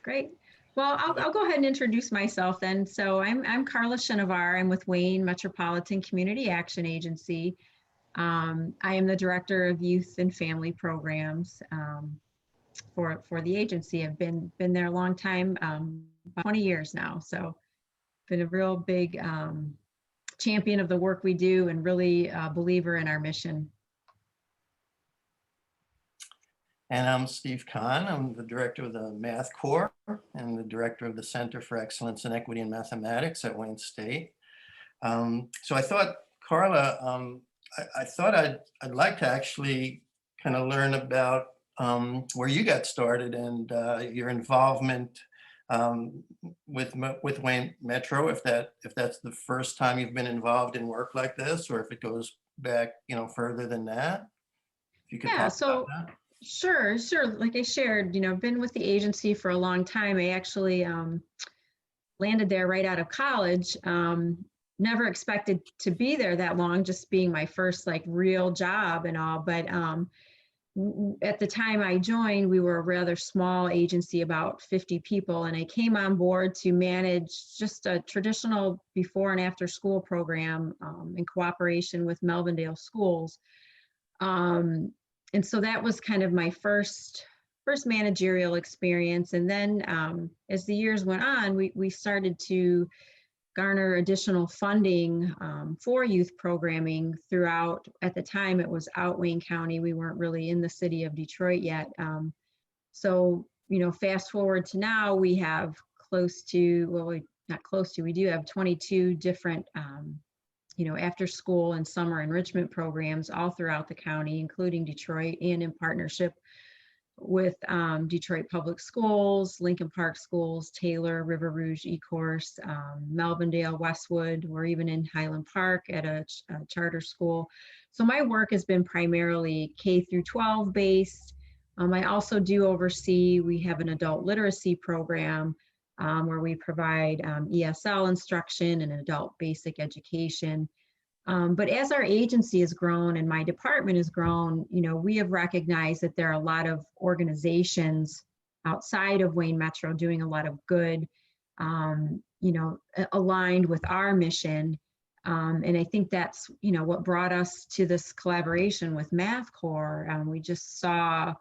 Great. Well, I'll go ahead and introduce myself then. So I'm Carla Chinavare. I'm with Wayne Metropolitan Community Action Agency. I am the Director of Youth and Family Programs for the agency. I've been there a long time, about 20 years now. So been a real big champion of the work we do and really a believer in our mission. And I'm Steve Kahn. I'm the director of the Math Corps and the director of the Center for Excellence and Equity in Mathematics at Wayne State. So I thought, Carla, I thought I'd like to actually kind of learn about where you got started and your involvement with Wayne Metro, if that's the first time you've been involved in work like this, or if it goes back, further than that. If you could talk about that. Sure. Like I shared, I've been with the agency for a long time. I actually landed there right out of college. Never expected to be there that long, just being my first like real job and all. But at the time I joined, we were a rather small agency, about 50 people, and I came on board to manage just a traditional before and after school program in cooperation with Melvindale schools. And so that was kind of my first managerial experience. And then as the years went on, we started to garner additional funding for youth programming throughout. At the time, it was out Wayne County. We weren't really in the city of Detroit yet. So, fast forward to now, we have we do have 22 different after school and summer enrichment programs all throughout the county, including Detroit, and in partnership with Detroit Public Schools, Lincoln Park Schools, Taylor, River Rouge, Ecorse, Melvindale, Westwood. We're even in Highland Park at a charter school. So my work has been primarily K through 12 based. I also do oversee, we have an adult literacy program where we provide ESL instruction and adult basic education. But as our agency has grown and my department has grown, we have recognized that there are a lot of organizations outside of Wayne Metro doing a lot of good, aligned with our mission. And I think that's, what brought us to this collaboration with Math Corps. We just saw,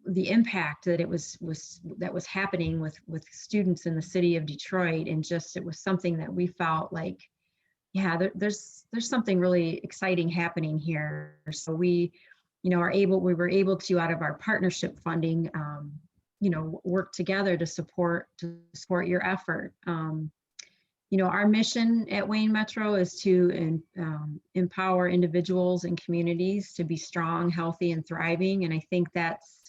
the impact that that was happening with students in the city of Detroit, and just it was something that we felt like, yeah, there's something really exciting happening here. So we were able to, out of our partnership funding, work together to support your effort. Our mission at Wayne Metro is to empower individuals and communities to be strong, healthy, and thriving. And I think that's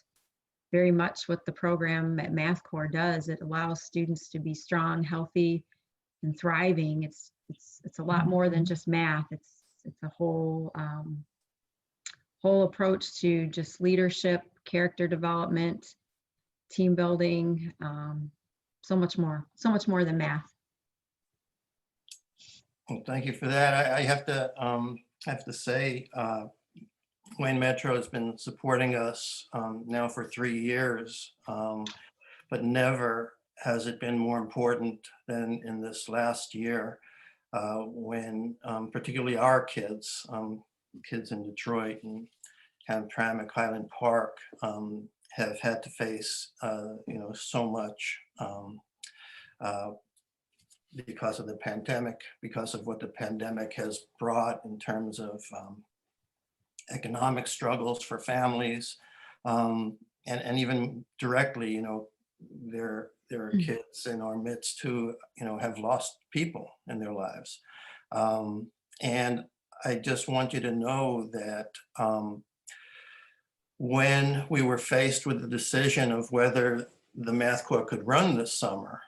very much what the program at Math Corps does. It allows students to be strong, healthy, and thriving. It's a lot more than just math. It's a whole approach to just leadership, character development, team building, so much more than math. Well, thank you for that. I have to say, Wayne Metro has been supporting us now for 3 years, but never has it been more important than in this last year, when particularly our kids in Detroit and Hamtramck, Highland Park, have had to face so much because of the pandemic, because of what the pandemic has brought in terms of economic struggles for families, and even directly, there are kids in our midst who have lost people in their lives, and I just want you to know that when we were faced with the decision of whether the Math Corps could run this summer,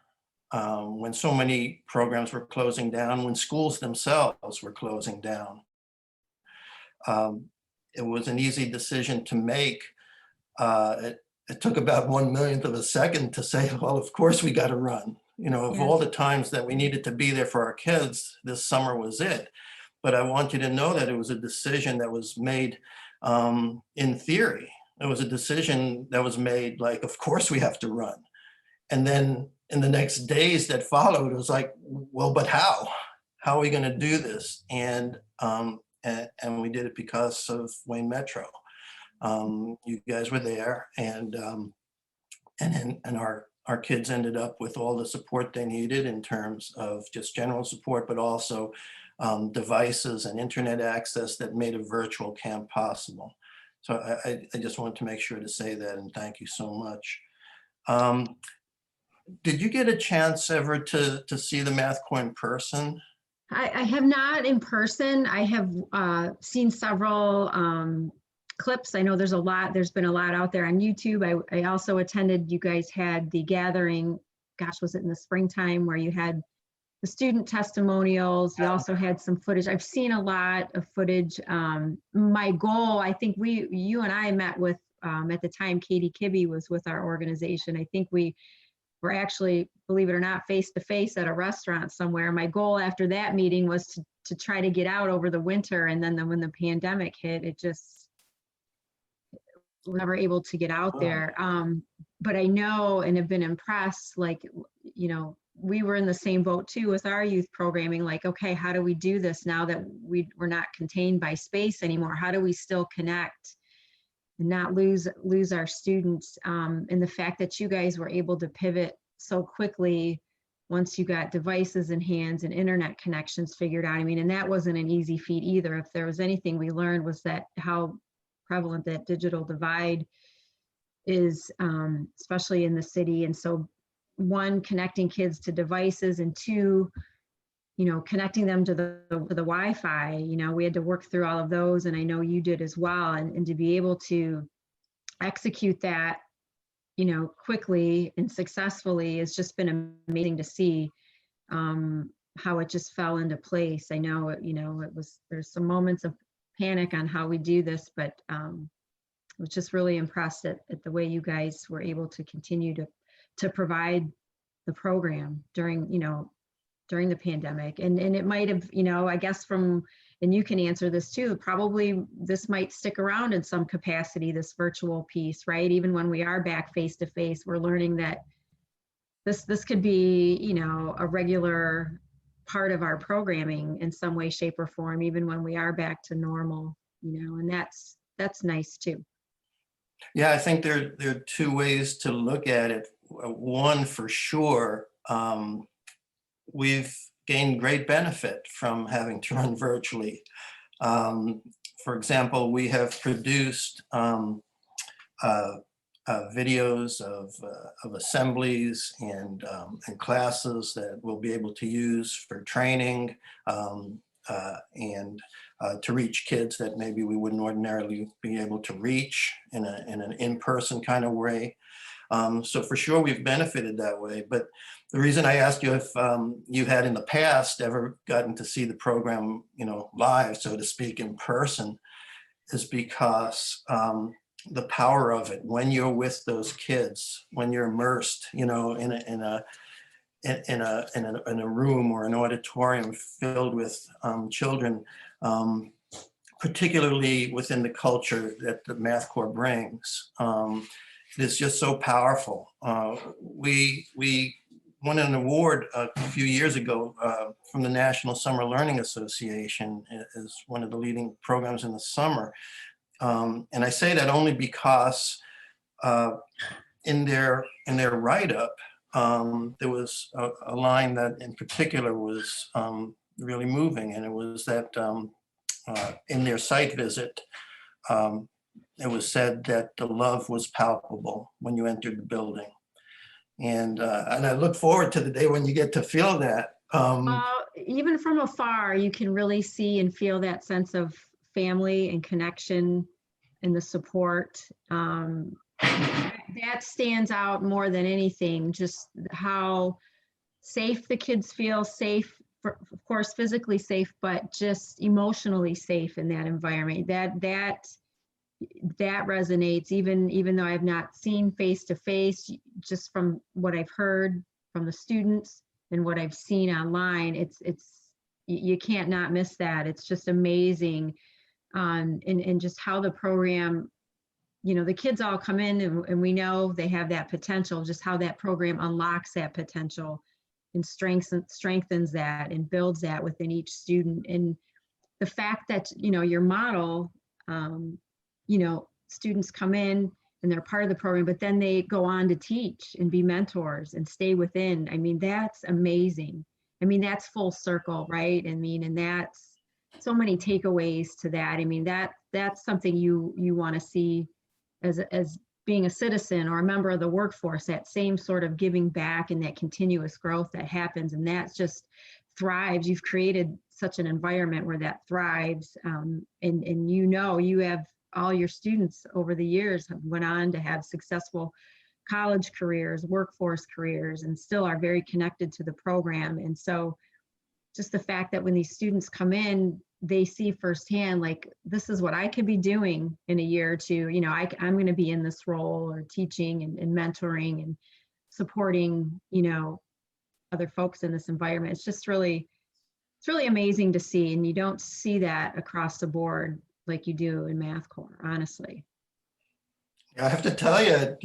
when so many programs were closing down, when schools themselves were closing down, it was an easy decision to make. It took about 1/1,000,000th of a second to say, well, of course we got to run. Of all the times that we needed to be there for our kids, this summer was it. But I want you to know that it was a decision that was made in theory, it was a decision that was made, like, of course we have to run. And then in the next days that followed, it was like, well, but how? How are we going to do this? And we did it because of Wayne Metro. You guys were there, and our kids ended up with all the support they needed in terms of just general support, but also devices and internet access that made a virtual camp possible. So I just wanted to make sure to say that, and thank you so much. Did you get a chance ever to see the Math Corps in person? I have not in person. I have seen several clips. I know there's been a lot out there on YouTube. I also attended, you guys had the gathering, gosh, was it in the springtime, where you had the student testimonials. You also had some footage. I've seen a lot of footage. My goal, I think you and I met with, at the time, Katie Kibbe was with our organization. I think we were actually, believe it or not, face to face at a restaurant somewhere. My goal after that meeting was to try to get out over the winter. And then when the pandemic hit, it just, we were never able to get out there. But I know and have been impressed, like, you know, we were in the same boat too with our youth programming. Like, okay, how do we do this now that we're not contained by space anymore? How do we still connect and not lose our students? And the fact that you guys were able to pivot so quickly once you got devices in hands and internet connections figured out. I mean, and that wasn't an easy feat either. If there was anything we learned, was that how prevalent that digital divide is, especially in the city. And so, one, connecting kids to devices, and two, you know, connecting them to the Wi-Fi. You know, we had to work through all of those, and I know you did as well. And to be able to execute that, you know, quickly and successfully has just been amazing to see how it just fell into place. I know, you know, there's some moments of panic on how we do this, but I was just really impressed at the way you guys were able to continue to provide the program during the pandemic. And it might have, you know, I guess and you can answer this too, probably this might stick around in some capacity, this virtual piece, right? Even when we are back face to face, we're learning that this could be, you know, a regular part of our programming in some way, shape, or form, even when we are back to normal, you know, and that's nice too. Yeah, I think there are two ways to look at it. One, for sure, we've gained great benefit from having to run virtually. For example, we have produced videos of assemblies and classes that we'll be able to use for training and to reach kids that maybe we wouldn't ordinarily be able to reach in an in-person kind of way. So for sure, we've benefited that way. But the reason I asked you if you had in the past ever gotten to see the program, you know, live, so to speak, in person, is because the power of it when you're with those kids, when you're immersed, you know, in a room or an auditorium filled with children, particularly within the culture that the Math Corps brings. It is just so powerful. We won an award a few years ago from the National Summer Learning Association as one of the leading programs in the summer. And I say that only because in their write-up, there was a line that in particular was really moving, and it was that in their site visit, it was said that the love was palpable when you entered the building. And I look forward to the day when you get to feel that. Even from afar, you can really see and feel that sense of family and connection and the support. That stands out more than anything, just how safe the kids feel, safe, of course, physically safe, but just emotionally safe in that environment. That resonates, even though I have not seen face to face, just from what I've heard from the students and what I've seen online, it's you can't not miss that. It's just amazing. And just how the program the kids all come in and we know they have that potential, just how that program unlocks that potential and strengthens that and builds that within each student. And the fact that, your model, students come in and they're part of the program, but then they go on to teach and be mentors and stay within. I mean, that's amazing. I mean, that's full circle, right? I mean, and that's so many takeaways to that. I mean, that's something you want to see as being a citizen or a member of the workforce, that same sort of giving back and that continuous growth that happens. And that's just thrives. You've created such an environment where that thrives. And you have all your students over the years have went on to have successful college careers, workforce careers, and still are very connected to the program. And so just the fact that when these students come in, they see firsthand, like, this is what I could be doing in a year or two. I'm going to be in this role or teaching and mentoring and supporting, other folks in this environment. It's really amazing to see. And you don't see that across the board like you do in Math Corps, honestly. I have to tell you,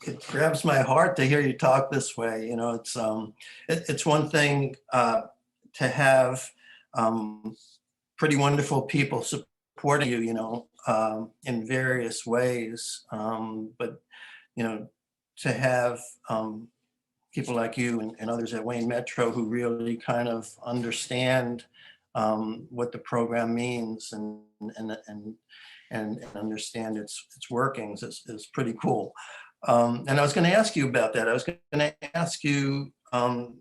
it grabs my heart to hear you talk this way. It's one thing to have pretty wonderful people supporting you, in various ways. But, to have people like you and others at Wayne Metro who really kind of understand what the program means and understand its workings is pretty cool. And I was going to ask you about that. I was going to ask you,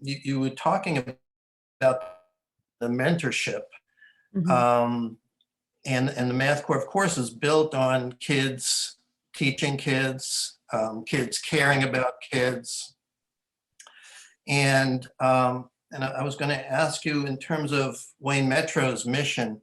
you were talking about the mentorship. Mhm. And the Math Corps, of course, is built on kids teaching kids, kids caring about kids. And I was going to ask you, in terms of Wayne Metro's mission,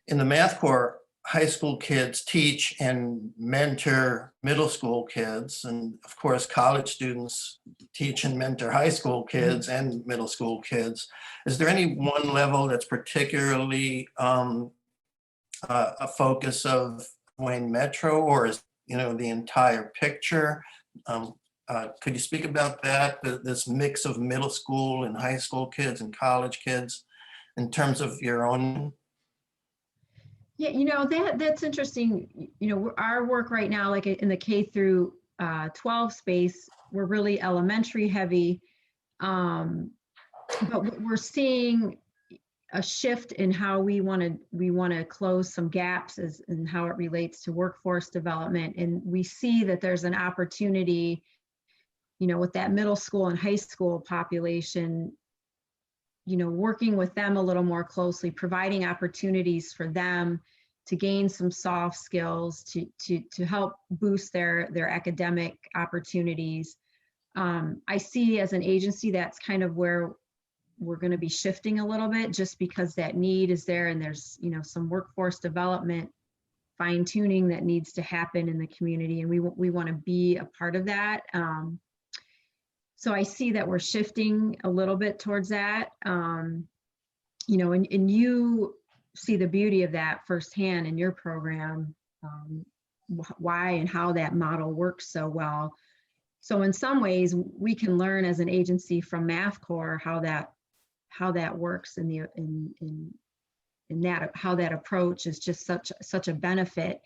in the Math Corps, high school kids teach and mentor middle school kids. And of course, college students teach and mentor high school kids and middle school kids. Is there any one level that's particularly a focus of Wayne Metro, or is, the entire picture? Could you speak about that, this mix of middle school and high school kids and college kids in terms of your own? Yeah, that's interesting. Our work right now, like in the K through 12 space, we're really elementary heavy. But we're seeing a shift in how we want to close some gaps in how it relates to workforce development. And we see that there's an opportunity, with that middle school and high school population, working with them a little more closely, providing opportunities for them to gain some soft skills to help boost their academic opportunities. I see as an agency, that's kind of where we're going to be shifting a little bit, just because that need is there, and there's some workforce development fine tuning that needs to happen in the community, and we want to be a part of that. So I see that we're shifting a little bit towards that, and you see the beauty of that firsthand in your program, why and how that model works so well. So in some ways, we can learn as an agency from Math Corps how that works in that, how that approach is just such a benefit.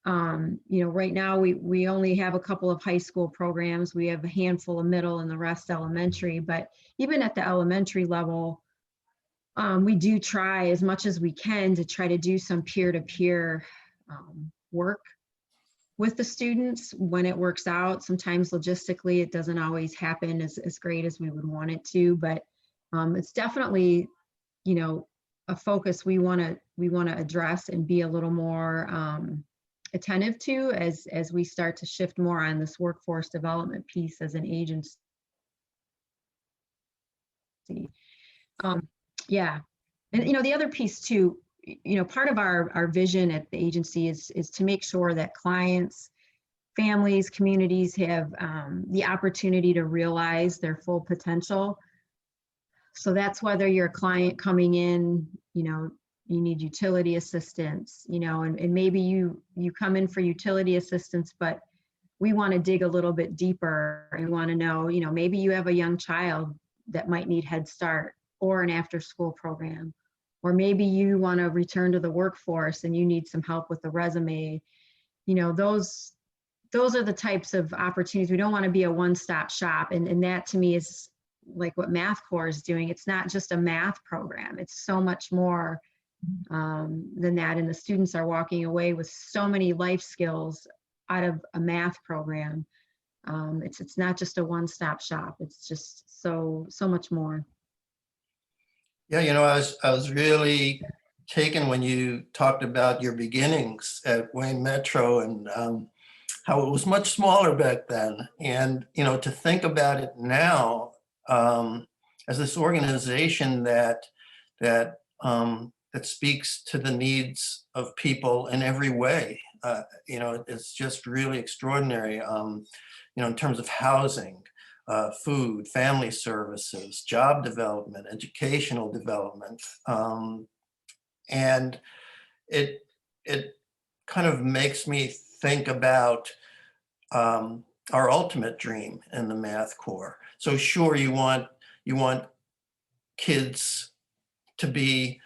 Right now we only have a couple of high school programs. We have a handful of middle and the rest elementary, but even at the elementary level, we do try as much as we can to try to do some peer-to-peer work with the students when it works out. Sometimes logistically, it doesn't always happen as great as we would want it to, but it's definitely, a focus we want to address and be a little more attentive to as we start to shift more on this workforce development piece as an agency. Yeah, and the other piece too, part of our vision at the agency is to make sure that clients, families, communities have the opportunity to realize their full potential. So that's whether you're a client coming in, you need utility assistance, you know, and maybe you come in for utility assistance, but we want to dig a little bit deeper and want to know, you know, maybe you have a young child that might need Head Start or an after school program, or maybe you want to return to the workforce and you need some help with the resume. You know, those are the types of opportunities. We don't want to be a one-stop shop. And that to me is like what Math Corps is doing. It's not just a math program. It's so much more than that. And the students are walking away with so many life skills out of a math program. It's not just a one-stop shop. It's just so much more. Yeah, you know, I was really taken when you talked about your beginnings at Wayne Metro and how it was much smaller back then. And, you know, to think about it now as this organization that speaks to the needs of people in every way. You know, it's just really extraordinary, you know, in terms of housing, food, family services, job development, educational development. And it kind of makes me think about our ultimate dream in the Math Corps. So sure, you want kids to be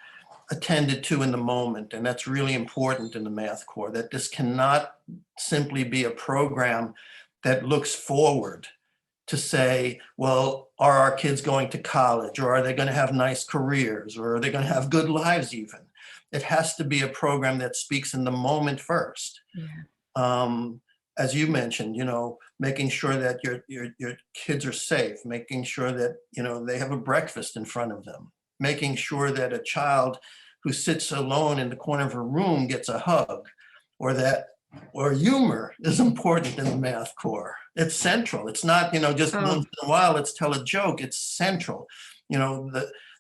attended to in the moment, and that's really important in the Math Corps, that this cannot simply be a program that looks forward to say, well, are our kids going to college, or are they going to have nice careers, or are they going to have good lives even? It has to be a program that speaks in the moment first. Yeah. As you mentioned, you know, making sure that your kids are safe, making sure that, you know, they have a breakfast in front of them, making sure that a child who sits alone in the corner of a room gets a hug, or humor is important in the Math Corps. It's central. It's not, you know, just once in a while, let's tell a joke. It's central. You know,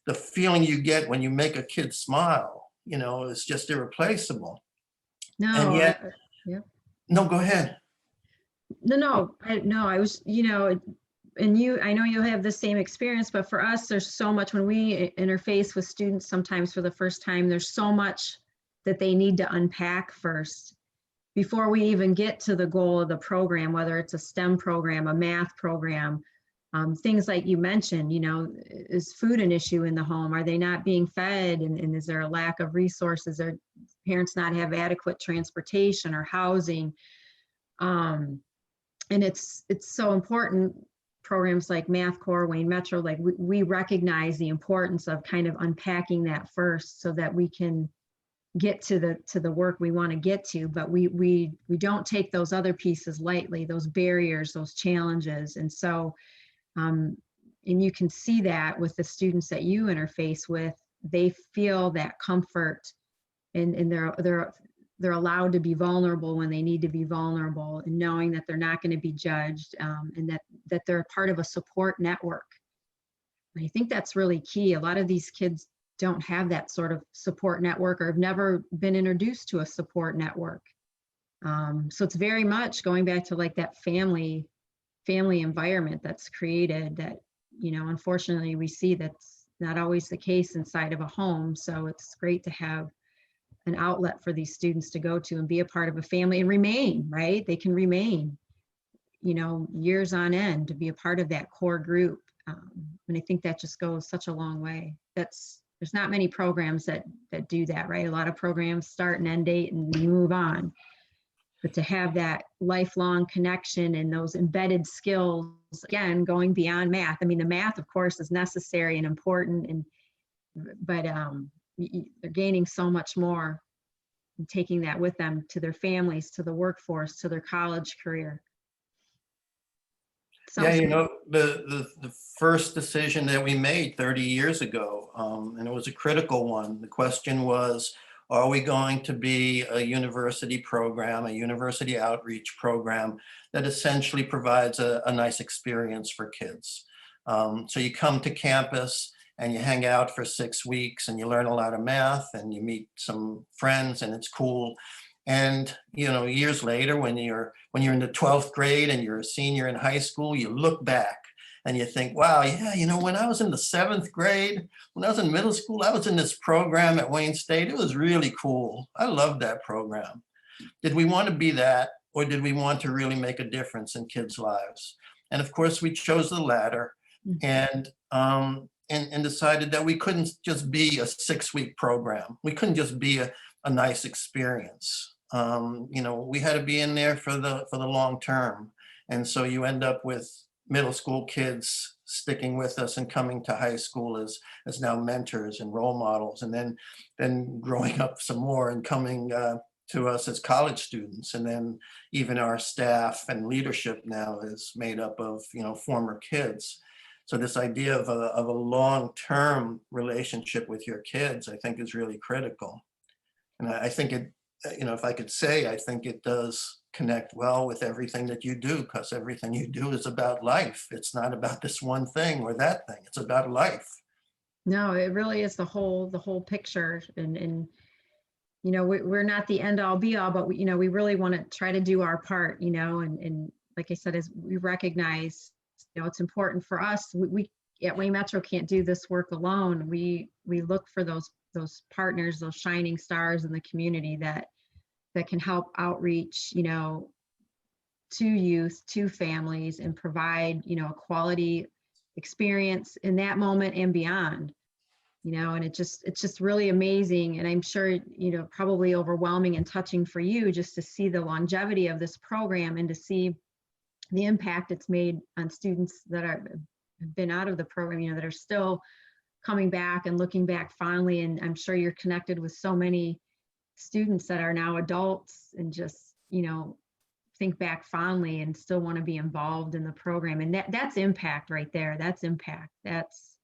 the feeling you get when you make a kid smile, you know, is just irreplaceable. No, and yet, yeah. No, go ahead. No, I was, you know, and I know you'll have the same experience, but for us, there's so much when we interface with students, sometimes for the first time, there's so much that they need to unpack first before we even get to the goal of the program, whether it's a STEM program, a math program, things like you mentioned, you know, is food an issue in the home? Are they not being fed? And is there a lack of resources? Or parents not have adequate transportation or housing? And it's so important. Programs like Math Corps, Wayne Metro, like we recognize the importance of kind of unpacking that first so that we can get to the work we want to get to, but we don't take those other pieces lightly, those barriers, those challenges. And so and you can see that with the students that you interface with, they feel that comfort and they're allowed to be vulnerable when they need to be vulnerable, and knowing that they're not going to be judged, and that they're part of a support network. And I think that's really key. A lot of these kids don't have that sort of support network, or have never been introduced to a support network. So it's very much going back to like that family environment that's created that, you know, unfortunately we see that's not always the case inside of a home. So it's great to have an outlet for these students to go to and be a part of a family and remain, right? They can remain, you know, years on end to be a part of that core group. And I think that just goes such a long way. There's not many programs that do that, right? A lot of programs start and end date and you move on. But to have that lifelong connection and those embedded skills, again, going beyond math. I mean, the math, of course, is necessary and important, but they're gaining so much more and taking that with them to their families, to the workforce, to their college career. Yeah, you know, the first decision that we made 30 years ago, and it was a critical one. The question was, are we going to be a university program, a university outreach program that essentially provides a nice experience for kids? So you come to campus and you hang out for 6 weeks and you learn a lot of math and you meet some friends and it's cool. And, you know, years later, when you're in the 12th grade and you're a senior in high school, you look back and you think, wow, yeah, when I was in the 7th grade, when I was in middle school, I was in this program at Wayne State. It was really cool. I loved that program. Did we want to be that, or did we want to really make a difference in kids' lives? And of course, we chose the latter, and decided that we couldn't just be a 6-week program. We couldn't just be a nice experience. We had to be in there for the long term. And so you end up with middle school kids sticking with us and coming to high school as now mentors and role models, and then growing up some more and coming to us as college students. And then even our staff and leadership now is made up of former kids. So this idea of a long-term relationship with your kids, I think, is really critical. And I think it, if I could say, I think it does connect well with everything that you do, because everything you do is about life. It's not about this one thing or that thing. It's about life. No, it really is the whole picture. And we're not the end all be all, but we really want to try to do our part, and like I said, as we recognize, it's important for us. We at Wayne Metro can't do this work alone. We look for those partners, those shining stars in the community that can help outreach, to youth, to families, and provide, a quality experience in that moment and beyond. And it's just really amazing. And I'm sure, probably overwhelming and touching for you just to see the longevity of this program and to see the impact it's made on students that have been out of the program, that are still coming back and looking back fondly. And I'm sure you're connected with so many students that are now adults and just, think back fondly and still want to be involved in the program. And that's impact right there. That's impact. It's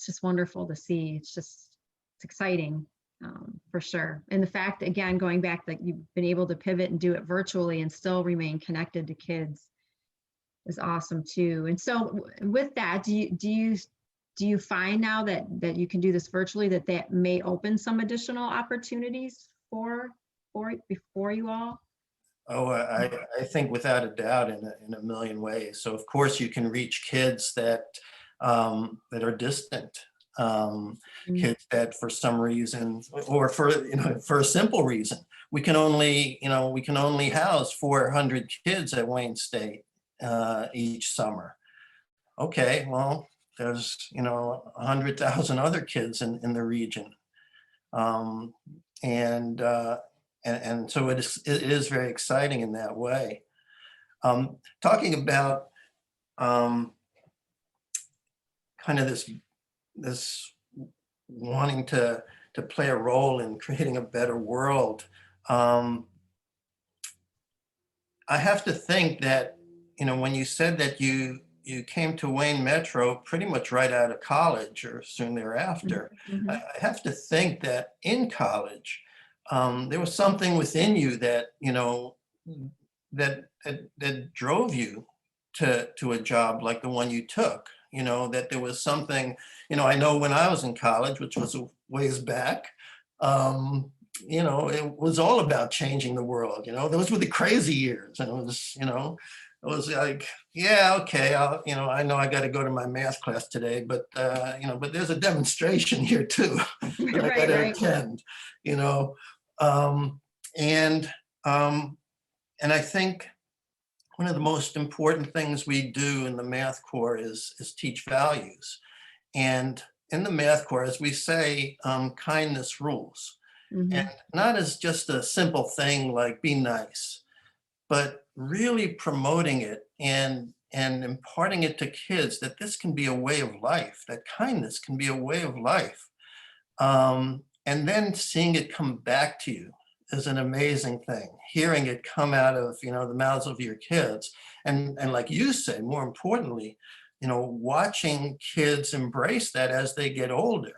just wonderful to see. It's exciting. For sure. And the fact, again, going back, that you've been able to pivot and do it virtually and still remain connected to kids is awesome too. And so with that, do you find now that you can do this virtually, that may open some additional opportunities for you all? Oh, I think without a doubt, in a million ways. So of course you can reach kids that are distant. Kids that for some reason, or for a simple reason, we can only house 400 kids at Wayne State each summer. Okay, well, there's 100,000 other kids in the region, and so it is very exciting in that way. Talking about kind of this wanting to play a role in creating a better world. I have to think that, when you said that you came to Wayne Metro pretty much right out of college or soon thereafter, Mm-hmm. I have to think that in college, there was something within you that, that drove you to a job like the one you took. That there was something, I know when I was in college, which was a ways back, it was all about changing the world. Those were the crazy years. And it was like, yeah, okay, I know I got to go to my math class today, but, but there's a demonstration here too that I got to attend, and I think one of the most important things we do in the Math Corps is teach values. And in the Math Corps, as we say, kindness rules. Mm-hmm. And not as just a simple thing like be nice, but really promoting it and imparting it to kids that this can be a way of life, that kindness can be a way of life. And then seeing it come back to you is an amazing thing. Hearing it come out of the mouths of your kids, and like you say, more importantly, watching kids embrace that as they get older.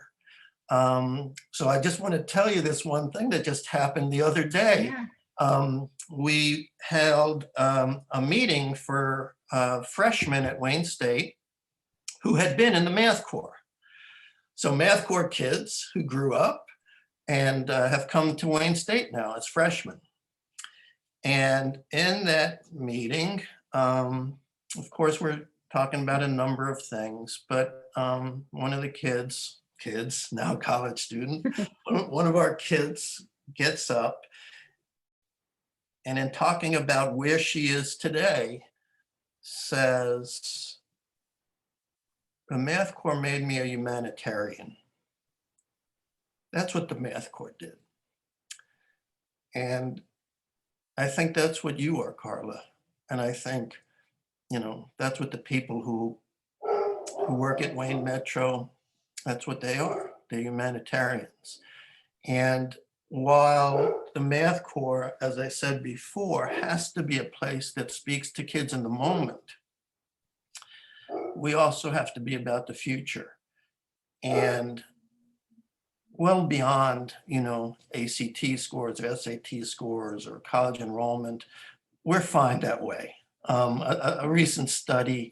So I just want to tell you this one thing that just happened the other day. Yeah. We held a meeting for freshmen at Wayne State who had been in the Math Corps. So Math Corps kids who grew up and have come to Wayne State now as freshmen. And in that meeting, of course, we're talking about a number of things, but one of the kids, now college student, one of our kids gets up and in talking about where she is today, says, the Math Corps made me a humanitarian. That's what the Math Corps did. And I think that's what you are, Carla. And I think, that's what the people who work at Wayne Metro, that's what they are. They're humanitarians. And while the Math Corps, as I said before, has to be a place that speaks to kids in the moment, we also have to be about the future. And well beyond, ACT scores or SAT scores or college enrollment, we're fine that way. A recent study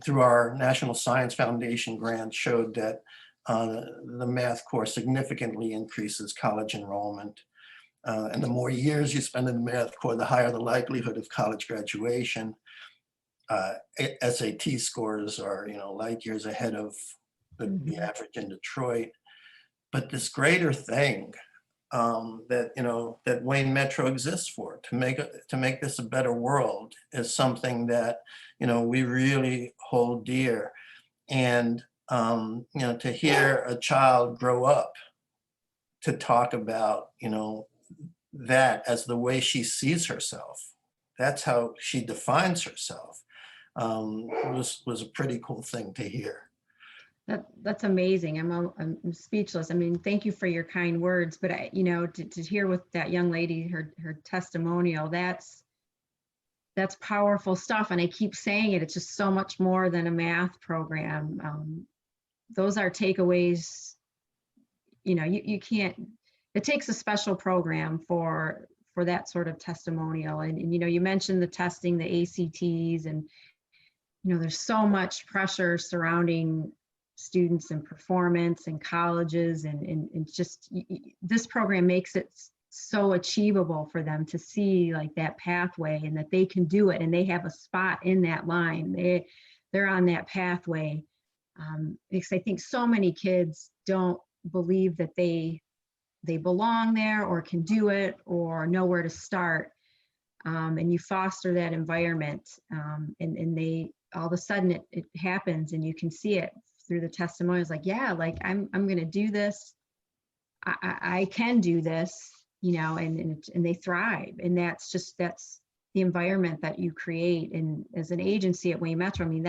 through our National Science Foundation grant showed that the Math Corps significantly increases college enrollment. And the more years you spend in the Math Corps, the higher the likelihood of college graduation. SAT scores are, light years ahead of the average in Detroit. But this greater thing that Wayne Metro exists for, to make this a better world, is something that we really hold dear. And to hear a child grow up to talk about that as the way she sees herself, that's how she defines herself, was a pretty cool thing to hear. That's amazing. I'm speechless. I mean, thank you for your kind words, but to hear with that young lady, her testimonial, that's powerful stuff. And I keep saying it, it's just so much more than a math program. Those are takeaways. You can't, it takes a special program for that sort of testimonial. And you mentioned the testing, the ACTs, and there's so much pressure surrounding students and performance and colleges, and just this program makes it so achievable for them to see like that pathway, and that they can do it, and they have a spot in that line. They're on that pathway, because I think so many kids don't believe that they belong there or can do it or know where to start, and you foster that environment, and they all of a sudden it happens, and you can see it through the testimonials, like, yeah, like I'm going to do this. I can do this, and they thrive. And that's the environment that you create. And as an agency at Wayne Metro, I mean,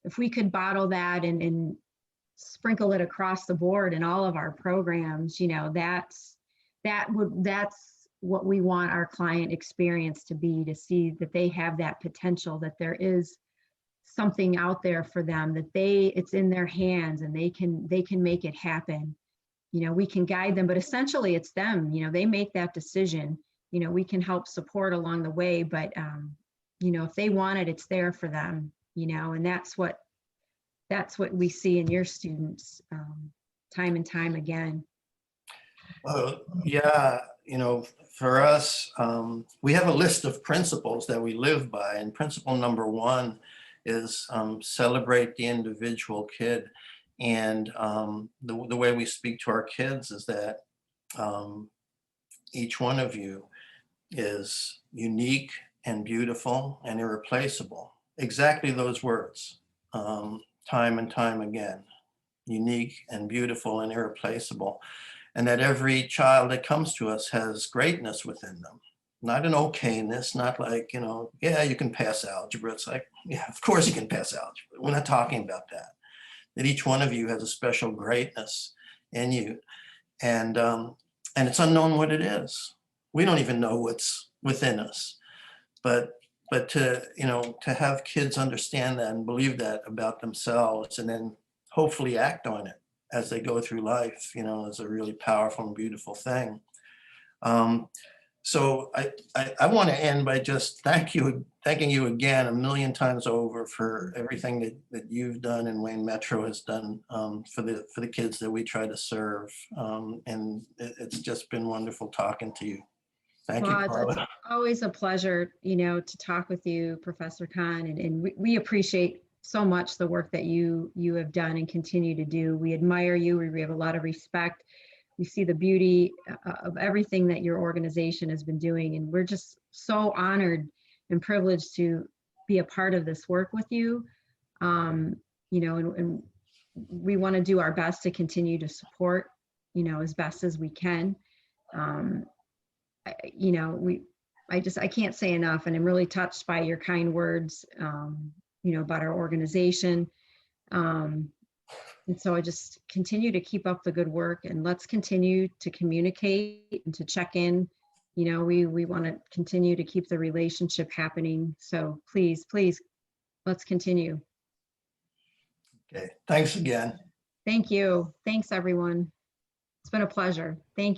if we could bottle that and sprinkle it across the board in all of our programs, that's what we want our client experience to be, to see that they have that potential, that there is something out there for them, that it's in their hands, and they can make it happen. We can guide them, but essentially it's them. They make that decision. We can help support along the way, but if they want it, it's there for them. And that's what we see in your students, time and time again. Yeah, for us, we have a list of principles that we live by, and principle number one is celebrate the individual kid. And the way we speak to our kids is that each one of you is unique and beautiful and irreplaceable. Exactly those words, time and time again, unique and beautiful and irreplaceable. And that every child that comes to us has greatness within them. Not an okayness, not like, yeah, you can pass algebra. It's like, yeah, of course you can pass algebra. We're not talking about that. That each one of you has a special greatness in you. And it's unknown what it is. We don't even know what's within us. But to have kids understand that and believe that about themselves, and then hopefully act on it as they go through life, is a really powerful and beautiful thing. So I want to end by just thanking you again a million times over for everything that you've done and Wayne Metro has done for the kids that we try to serve. And it's just been wonderful talking to you. Thank you, Well, it's Carla. always a pleasure, to talk with you, Professor Kahn, and we appreciate so much the work that you have done and continue to do. We admire you. We have a lot of respect. We see the beauty of everything that your organization has been doing, and we're just so honored and privileged to be a part of this work with you. And we want to do our best to continue to support, as best as we can. I can't say enough, and I'm really touched by your kind words, about our organization. And so I just continue to keep up the good work, and let's continue to communicate and to check in. We want to continue to keep the relationship happening. So please, let's continue. Okay, thanks again. Thank you. Thanks, everyone. It's been a pleasure. Thank you.